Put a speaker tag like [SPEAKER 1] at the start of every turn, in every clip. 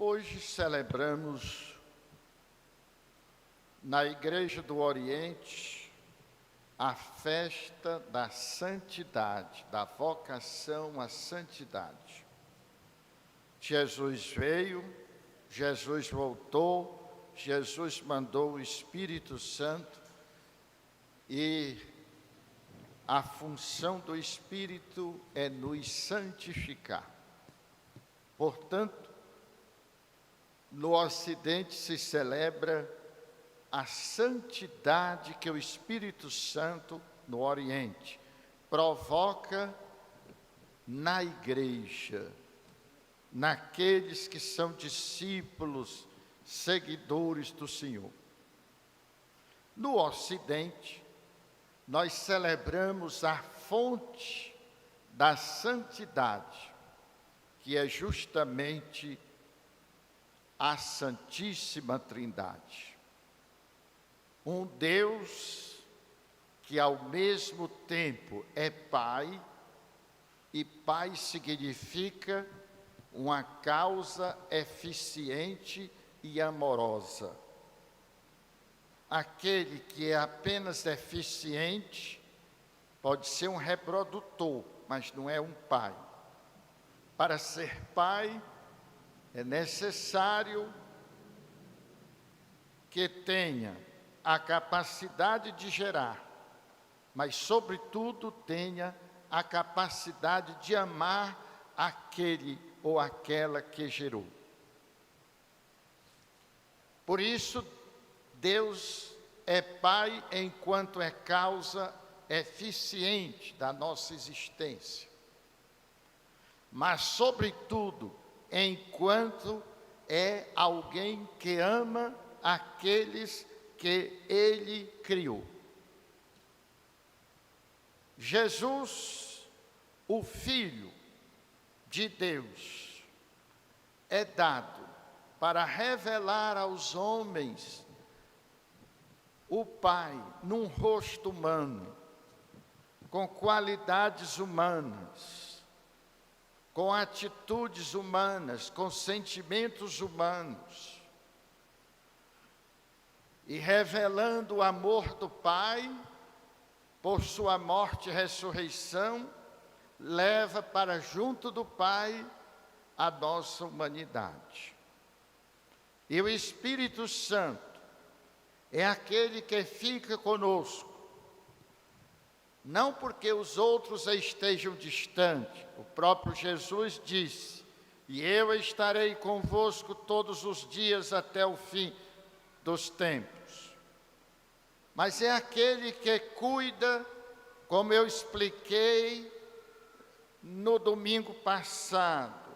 [SPEAKER 1] Hoje celebramos na Igreja do Oriente a festa da santidade, da vocação à santidade. Jesus veio, Jesus voltou, Jesus mandou o Espírito Santo e a função do Espírito é nos santificar. Portanto, no Ocidente se celebra a santidade que o Espírito Santo, no Oriente, provoca na igreja, naqueles que são discípulos, seguidores do Senhor. No Ocidente, nós celebramos a fonte da santidade, que é justamente a Santíssima Trindade. Um Deus que ao mesmo tempo é Pai, e Pai significa uma causa eficiente e amorosa. Aquele que é apenas eficiente pode ser um reprodutor, mas não é um pai. Para ser pai, é necessário que tenha a capacidade de gerar, mas, sobretudo, tenha a capacidade de amar aquele ou aquela que gerou. Por isso, Deus é Pai enquanto é causa eficiente da nossa existência, mas, sobretudo, enquanto é alguém que ama aqueles que Ele criou. Jesus, o Filho de Deus, é dado para revelar aos homens o Pai num rosto humano, com qualidades humanas, com atitudes humanas, com sentimentos humanos, e revelando o amor do Pai, por sua morte e ressurreição, leva para junto do Pai a nossa humanidade. E o Espírito Santo é aquele que fica conosco, não porque os outros estejam distantes. O próprio Jesus disse: e eu estarei convosco todos os dias até o fim dos tempos. Mas é aquele que cuida, como eu expliquei no domingo passado.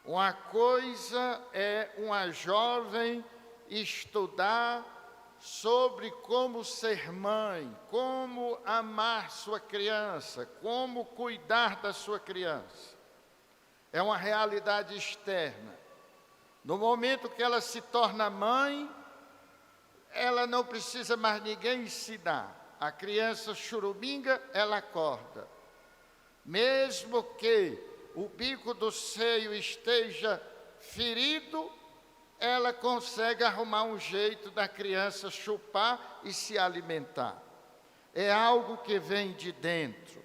[SPEAKER 1] Uma coisa é uma jovem estudar sobre como ser mãe, como amar sua criança, como cuidar da sua criança. É uma realidade externa. No momento que ela se torna mãe, ela não precisa mais ninguém ensinar. A criança churuminga, ela acorda. Mesmo que o bico do seio esteja ferido, ela consegue arrumar um jeito da criança chupar e se alimentar. É algo que vem de dentro.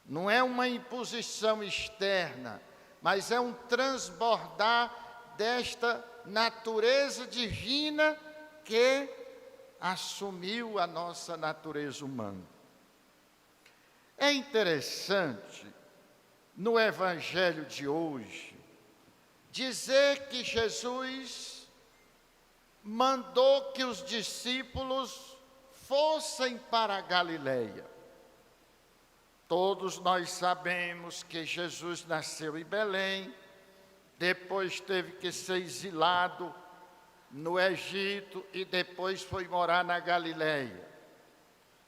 [SPEAKER 1] Não é uma imposição externa, mas é um transbordar desta natureza divina que assumiu a nossa natureza humana. É interessante, no Evangelho de hoje, dizer que Jesus mandou que os discípulos fossem para a Galileia. Todos nós sabemos que Jesus nasceu em Belém, depois teve que ser exilado no Egito e depois foi morar na Galileia.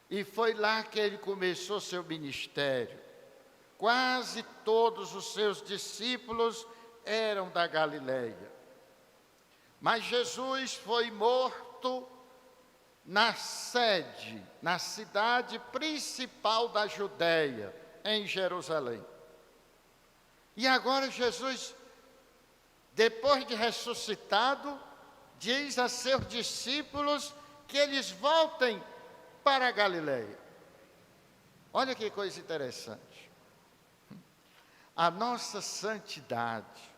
[SPEAKER 1] E foi lá que ele começou seu ministério. Quase todos os seus discípulos eram da Galileia. Mas Jesus foi morto na sede, na cidade principal da Judéia, em Jerusalém. E agora Jesus depois de ressuscitado, diz a seus discípulos que eles voltem para a Galileia. Olha que coisa interessante. A nossa santidade,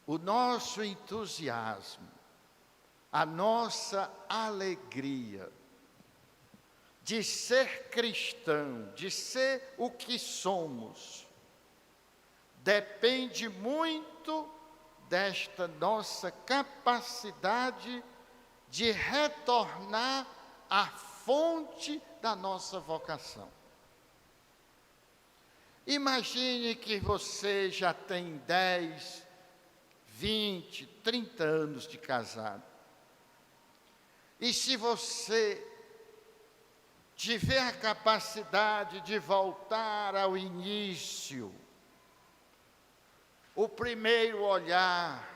[SPEAKER 1] o nosso entusiasmo, a nossa alegria de ser cristão, de ser o que somos, depende muito desta nossa capacidade de retornar à fonte da nossa vocação. Imagine que você já tem 10, 20, 30 anos de casado. E se você tiver a capacidade de voltar ao início, o primeiro olhar,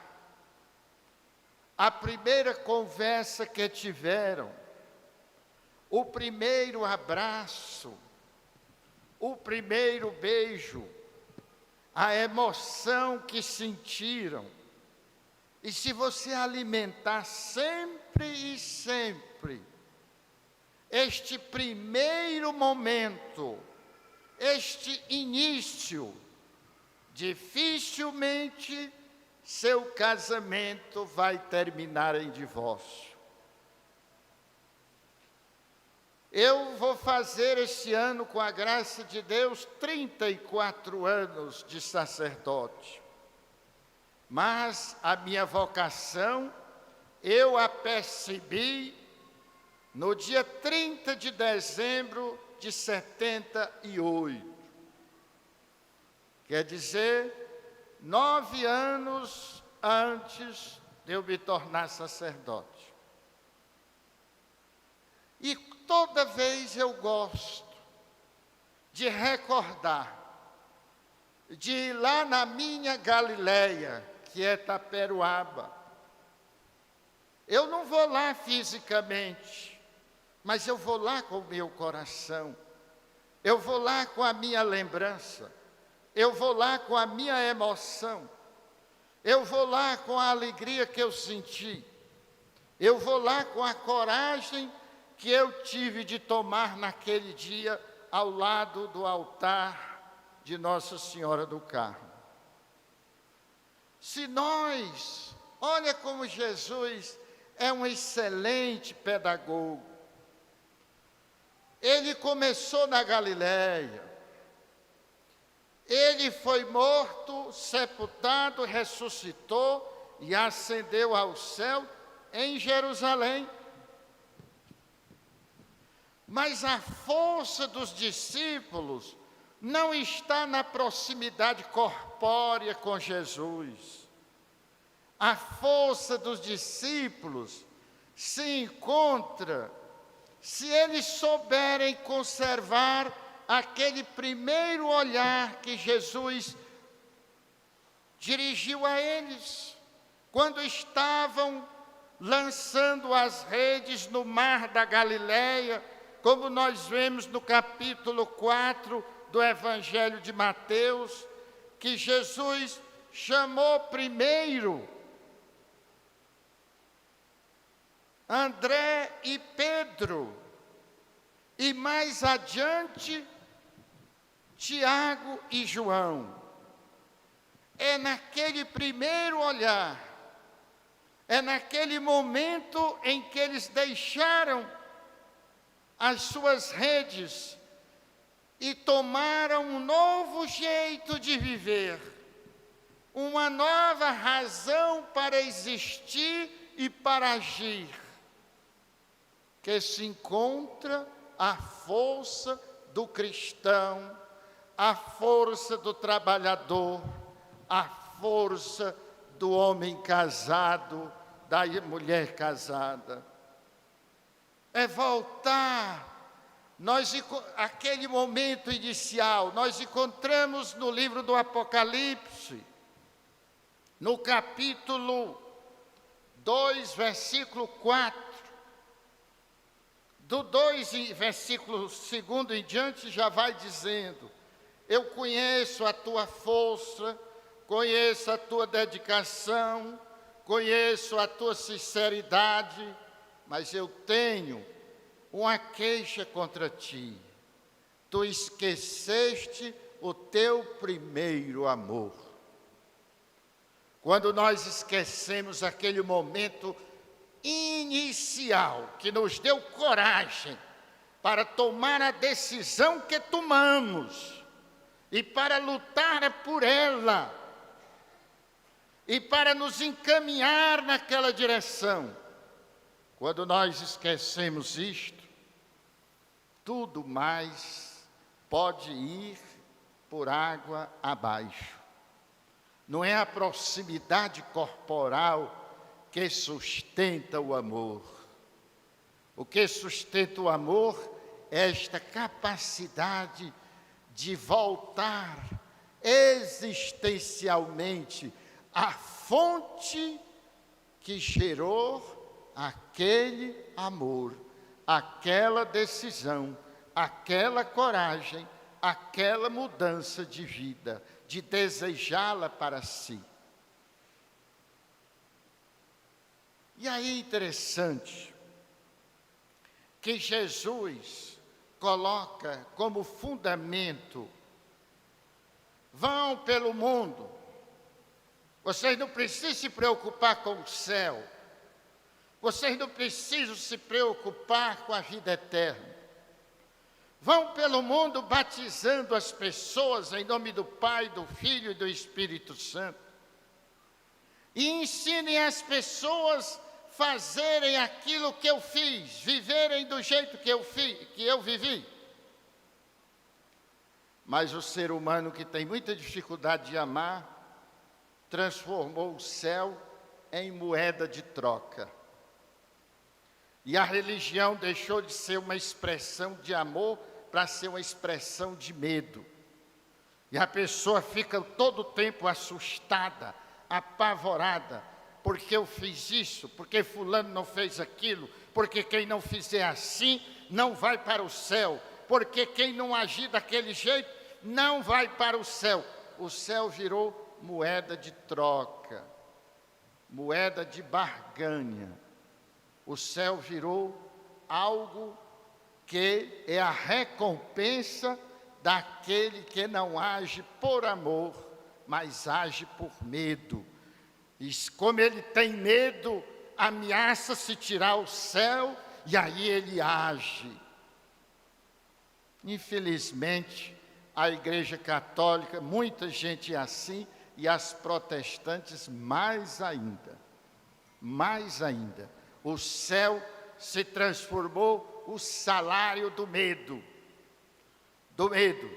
[SPEAKER 1] a primeira conversa que tiveram, o primeiro abraço, o primeiro beijo, a emoção que sentiram, e se você alimentar sempre e sempre este primeiro momento, este início, dificilmente seu casamento vai terminar em divórcio. Eu vou fazer este ano, com a graça de Deus, 34 anos de sacerdote. Mas a minha vocação, eu a percebi no dia 30 de dezembro de 78. Quer dizer, 9 anos antes de eu me tornar sacerdote. E toda vez eu gosto de recordar, de ir lá na minha Galileia, que é Taperoaba. Eu não vou lá fisicamente, mas eu vou lá com o meu coração. Eu vou lá com a minha lembrança. Eu vou lá com a minha emoção. Eu vou lá com a alegria que eu senti. Eu vou lá com a coragem que eu tive de tomar naquele dia ao lado do altar de Nossa Senhora do Carmo. Se nós, olha como Jesus é um excelente pedagogo. Ele começou na Galileia. Ele foi morto, sepultado, ressuscitou e ascendeu ao céu em Jerusalém. Mas a força dos discípulos não está na proximidade corpórea com Jesus. A força dos discípulos se encontra se eles souberem conservar aquele primeiro olhar que Jesus dirigiu a eles, quando estavam lançando as redes no mar da Galileia, como nós vemos no capítulo 4 do Evangelho de Mateus, que Jesus chamou primeiro André e Pedro, e mais adiante Tiago e João. É naquele primeiro olhar, é naquele momento em que eles deixaram as suas redes e tomaram um novo jeito de viver, uma nova razão para existir e para agir, que se encontra a força do cristão, a força do trabalhador, a força do homem casado, da mulher casada. É voltar. Aquele momento inicial, nós encontramos no livro do Apocalipse, no capítulo 2, versículo 4. Do 2, versículo 2 em diante, já vai dizendo: eu conheço a tua força, conheço a tua dedicação, conheço a tua sinceridade, mas eu tenho uma queixa contra ti. Tu esqueceste o teu primeiro amor. Quando nós esquecemos aquele momento inicial que nos deu coragem para tomar a decisão que tomamos e para lutar por ela e para nos encaminhar naquela direção. Quando nós esquecemos isto, tudo mais pode ir por água abaixo. Não é a proximidade corporal que sustenta o amor. O que sustenta o amor é esta capacidade de voltar existencialmente à fonte que gerou aquele amor, aquela decisão, aquela coragem, aquela mudança de vida, de desejá-la para si. E aí é interessante que Jesus coloca como fundamento: vão pelo mundo, vocês não precisam se preocupar com o céu, vocês não precisam se preocupar com a vida eterna. Vão pelo mundo batizando as pessoas em nome do Pai, do Filho e do Espírito Santo. E ensinem as pessoas fazerem aquilo que eu fiz, viverem do jeito que eu vivi. Mas o ser humano, que tem muita dificuldade de amar, transformou o céu em moeda de troca. E a religião deixou de ser uma expressão de amor para ser uma expressão de medo. E a pessoa fica todo o tempo assustada, apavorada, porque eu fiz isso, porque fulano não fez aquilo, porque quem não fizer assim não vai para o céu, porque quem não agir daquele jeito não vai para o céu. O céu virou moeda de troca, moeda de barganha. O céu virou algo que é a recompensa daquele que não age por amor, mas age por medo. E como ele tem medo, ameaça se tirar o céu, e aí ele age. Infelizmente, a Igreja Católica, muita gente é assim, e as protestantes mais ainda. Mais ainda. O céu se transformou o salário do medo. Do medo.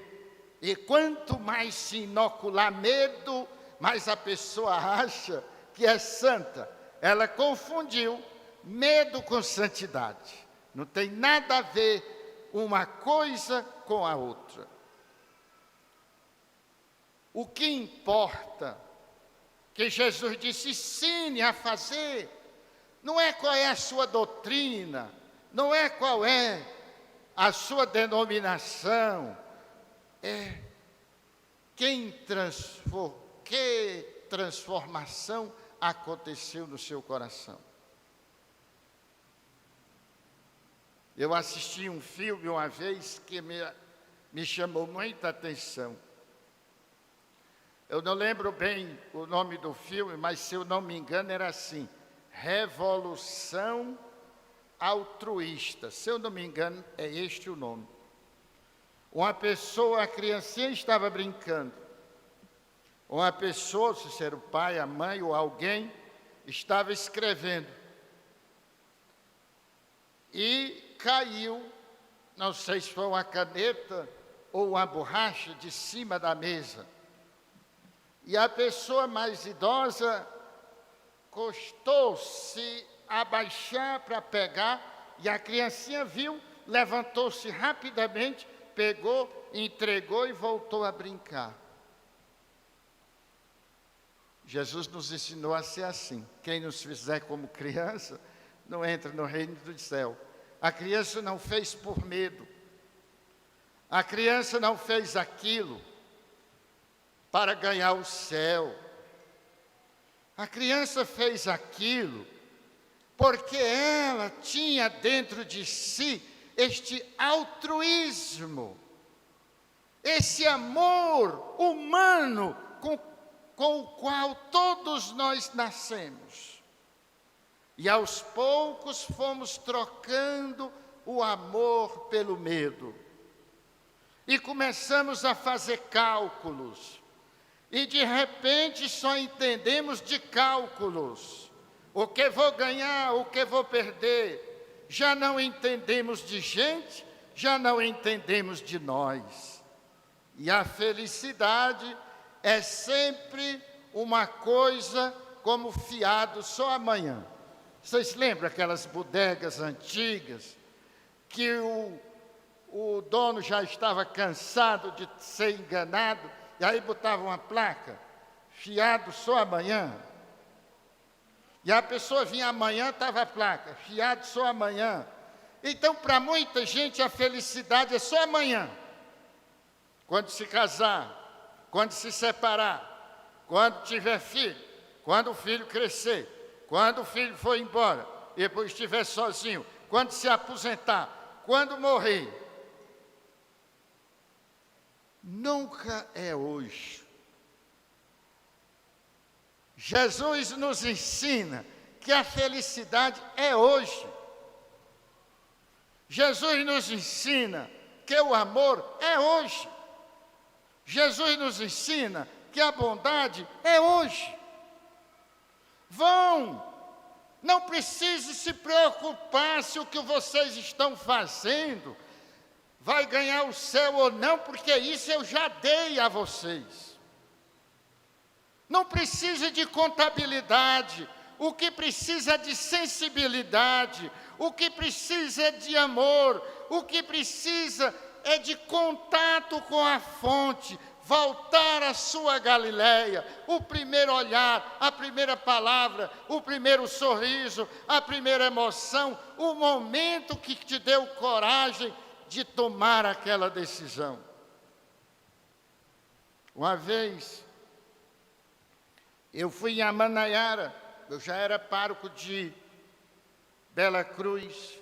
[SPEAKER 1] E quanto mais se inocular medo, mais a pessoa acha que é santa. Ela confundiu medo com santidade. Não tem nada a ver uma coisa com a outra. O que importa, que Jesus disse, ensine a fazer, não é qual é a sua doutrina, não é qual é a sua denominação, é que transformação aconteceu no seu coração. Eu assisti um filme uma vez que me chamou muita atenção. Eu não lembro bem o nome do filme, mas se eu não me engano era assim, Revolução Altruísta. Se eu não me engano, é este o nome. Uma pessoa, a criancinha estava brincando. Uma pessoa, se era o pai, a mãe ou alguém, estava escrevendo. E caiu, não sei se foi uma caneta ou uma borracha de cima da mesa. E a pessoa mais idosa custou-se abaixar para pegar, e a criancinha viu, levantou-se rapidamente, pegou, entregou e voltou a brincar. Jesus nos ensinou a ser assim. Quem nos fizer como criança, não entra no reino do céu. A criança não fez por medo. A criança não fez aquilo. para ganhar o céu. A criança fez aquilo porque ela tinha dentro de si este altruísmo, esse amor humano com o qual todos nós nascemos. E aos poucos fomos trocando o amor pelo medo. E começamos a fazer cálculos. E de repente só entendemos de cálculos. O que vou ganhar, o que vou perder. Já não entendemos de gente, já não entendemos de nós. E a felicidade é sempre uma coisa como fiado só amanhã. Vocês lembram aquelas bodegas antigas que o dono já estava cansado de ser enganado e aí botava uma placa, fiado só amanhã. E a pessoa vinha amanhã, estava a placa, fiado só amanhã. Então, para muita gente, a felicidade é só amanhã. Quando se casar, quando se separar, quando tiver filho, quando o filho crescer, quando o filho for embora, e depois estiver sozinho, quando se aposentar, quando morrer. Nunca é hoje. Jesus nos ensina que a felicidade é hoje. Jesus nos ensina que o amor é hoje. Jesus nos ensina que a bondade é hoje. Não precise se preocupar se o que vocês estão fazendo vai ganhar o céu ou não, porque isso eu já dei a vocês. Não precisa de contabilidade, o que precisa é de sensibilidade, o que precisa é de amor, o que precisa é de contato com a fonte, voltar à sua Galileia, o primeiro olhar, a primeira palavra, o primeiro sorriso, a primeira emoção, o momento que te deu coragem de tomar aquela decisão. Uma vez, eu fui em Amanaiara, eu já era pároco de Bela Cruz,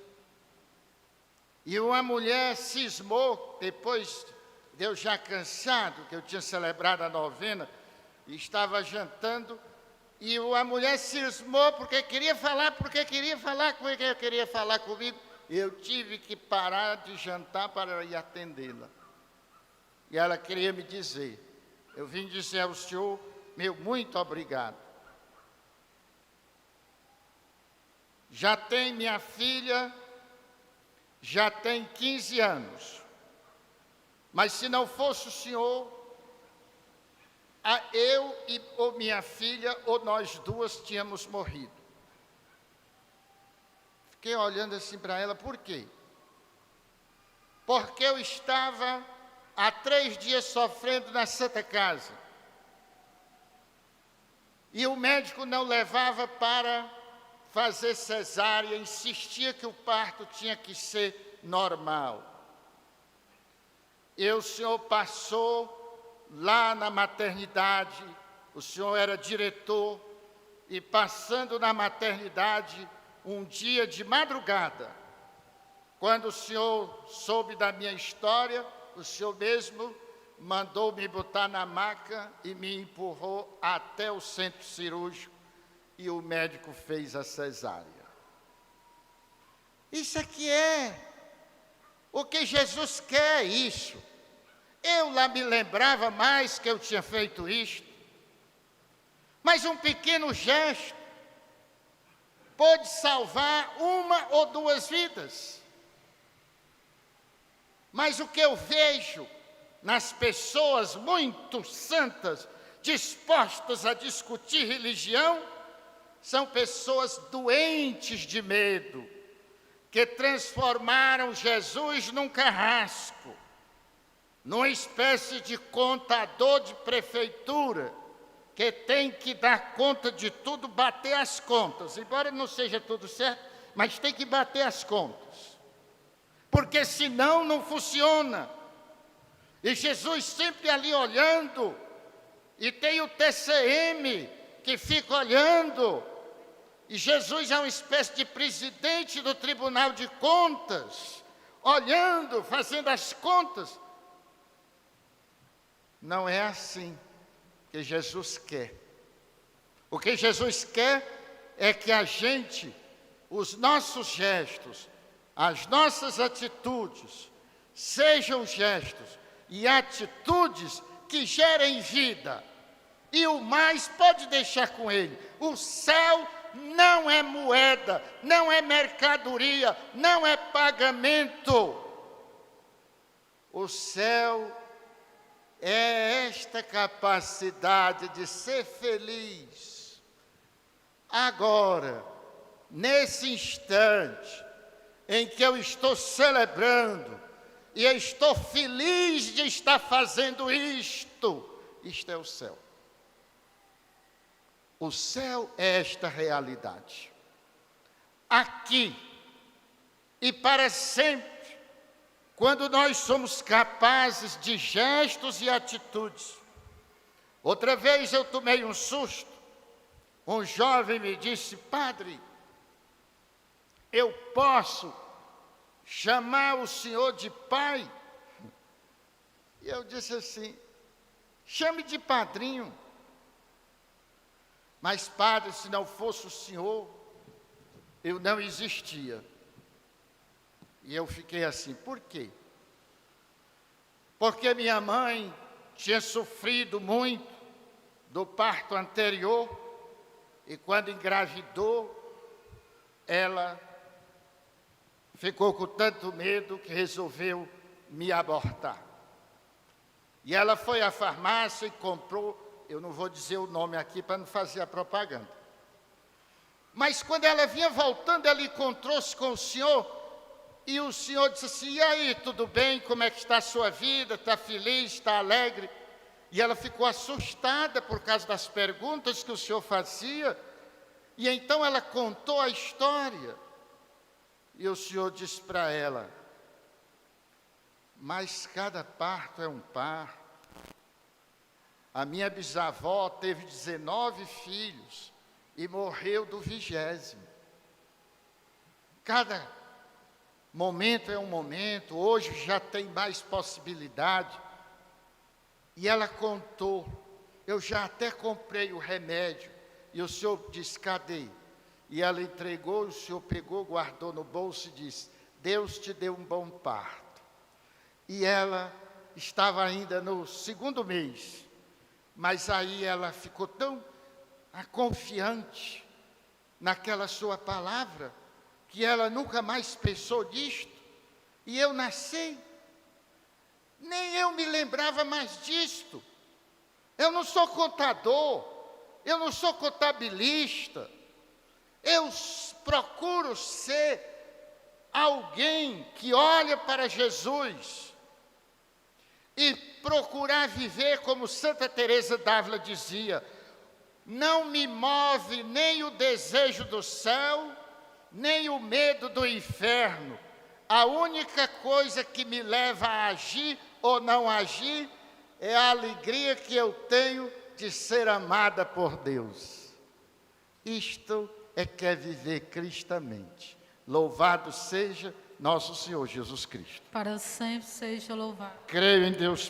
[SPEAKER 1] e uma mulher cismou, depois de eu já cansado, que eu tinha celebrado a novena, e estava jantando, e a mulher cismou porque queria falar comigo. Eu tive que parar de jantar para ir atendê-la. E ela queria me dizer, eu vim dizer ao senhor, meu muito obrigado. Já tem minha filha, já tem 15 anos. Mas se não fosse o senhor, eu e ou minha filha, ou nós duas tínhamos morrido. Fiquei olhando assim para ela, por quê? Porque eu estava há 3 dias sofrendo na Santa Casa. E o médico não levava para fazer cesárea, insistia que o parto tinha que ser normal. E o senhor passou lá na maternidade, o senhor era diretor, e passando na maternidade, um dia de madrugada, quando o senhor soube da minha história, o senhor mesmo mandou me botar na maca e me empurrou até o centro cirúrgico e o médico fez a cesárea. Isso aqui é o que Jesus quer, isso. Eu lá me lembrava mais que eu tinha feito isto, mas um pequeno gesto pode salvar 1 ou 2 vidas. Mas o que eu vejo nas pessoas muito santas, dispostas a discutir religião, são pessoas doentes de medo, que transformaram Jesus num carrasco, numa espécie de contador de prefeitura, que tem que dar conta de tudo, bater as contas, embora não seja tudo certo, mas tem que bater as contas, porque senão não funciona. E Jesus sempre ali olhando E tem o TCM, que fica olhando. E Jesus é uma espécie de presidente do Tribunal de Contas, olhando, fazendo as contas. Não é assim que Jesus quer. O que Jesus quer é que a gente, os nossos gestos, as nossas atitudes, sejam gestos e atitudes que gerem vida. E o mais pode deixar com ele. O céu não é moeda, não é mercadoria, não é pagamento. O céu é esta capacidade de ser feliz. Agora, nesse instante em que eu estou celebrando, e eu estou feliz de estar fazendo isto é o céu. O céu é esta realidade. Aqui e para sempre, quando nós somos capazes de gestos e atitudes. Outra vez eu tomei um susto. Um jovem me disse: padre, eu posso chamar o senhor de pai? E eu disse assim: chame de padrinho. Mas padre, se não fosse o senhor, eu não existia. E eu fiquei assim, por quê? Porque minha mãe tinha sofrido muito do parto anterior, e quando engravidou, ela ficou com tanto medo que resolveu me abortar. E ela foi à farmácia e comprou, eu não vou dizer o nome aqui para não fazer a propaganda. Mas quando ela vinha voltando, ela encontrou-se com o senhor, e o senhor disse assim: e aí, tudo bem? Como é que está a sua vida? Está feliz? Está alegre? E ela ficou assustada por causa das perguntas que o senhor fazia. E então ela contou a história. E o senhor disse para ela: mas cada parto é um parto. A minha bisavó teve 19 filhos e morreu do 20º. Cada momento é um momento. Hoje já tem mais possibilidade. E ela contou: eu já até comprei o remédio. E o senhor disse: cadê? E ela entregou, o senhor pegou, guardou no bolso e disse: Deus te deu um bom parto. E ela estava ainda no 2º mês, mas aí ela ficou tão confiante naquela sua palavra, que ela nunca mais pensou nisto. E eu nasci, nem eu me lembrava mais disto. Eu não sou contador, eu não sou contabilista. Eu procuro ser alguém que olha para Jesus e procurar viver como Santa Teresa d'Ávila dizia: não me move nem o desejo do céu, nem o medo do inferno. A única coisa que me leva a agir ou não agir é a alegria que eu tenho de ser amada por Deus. Isto é que é viver cristamente. Louvado seja nosso Senhor Jesus Cristo.
[SPEAKER 2] Para sempre seja louvado.
[SPEAKER 1] Creio em Deus